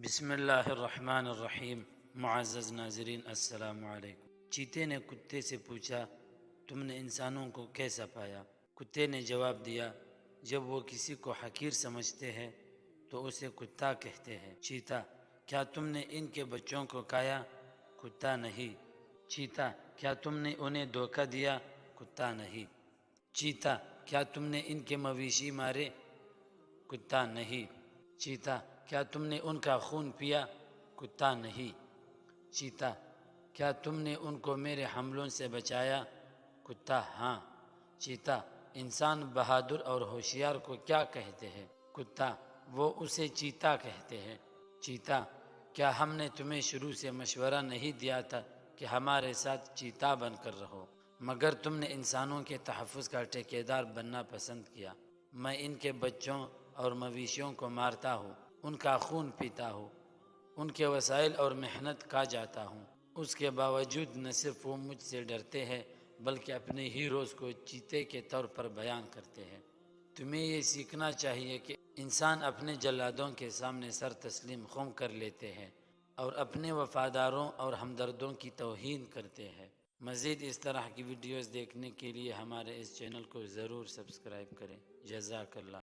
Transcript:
بسم اللہ الرحمن الرحیم۔ معزز ناظرین السلام علیکم۔ چیتے نے کتے سے پوچھا، تم نے انسانوں کو کیسا پایا؟ کتے نے جواب دیا، جب وہ کسی کو حقیر سمجھتے ہیں تو اسے کتا کہتے ہیں۔ چیتا، کیا تم نے ان کے بچوں کو کھایا؟ کتا، نہیں۔ چیتا، کیا تم نے انہیں دھوکہ دیا؟ کتا، نہیں۔ چیتا، کیا تم نے ان کے مویشی مارے؟ کتا، نہیں۔ چیتا، کیا تم نے ان کا خون پیا؟ کتا، نہیں۔ چیتا، کیا تم نے ان کو میرے حملوں سے بچایا؟ کتا، ہاں۔ چیتا، انسان بہادر اور ہوشیار کو کیا کہتے ہیں؟ کتا، وہ اسے چیتا کہتے ہیں۔ چیتا، کیا ہم نے تمہیں شروع سے مشورہ نہیں دیا تھا کہ ہمارے ساتھ چیتا بن کر رہو، مگر تم نے انسانوں کے تحفظ کا ٹھیکیدار بننا پسند کیا۔ میں ان کے بچوں اور مویشیوں کو مارتا ہوں، ان کا خون پیتا ہوں، ان کے وسائل اور محنت کھا جاتا ہوں۔ اس کے باوجود نہ صرف وہ مجھ سے ڈرتے ہیں بلکہ اپنے ہیروز کو چیتے کے طور پر بیان کرتے ہیں۔ تمہیں یہ سیکھنا چاہیے کہ انسان اپنے جلادوں کے سامنے سر تسلیم خم کر لیتے ہیں اور اپنے وفاداروں اور ہمدردوں کی توہین کرتے ہیں۔ مزید اس طرح کی ویڈیوز دیکھنے کے لیے ہمارے اس چینل کو ضرور سبسکرائب کریں۔ جزاک اللہ۔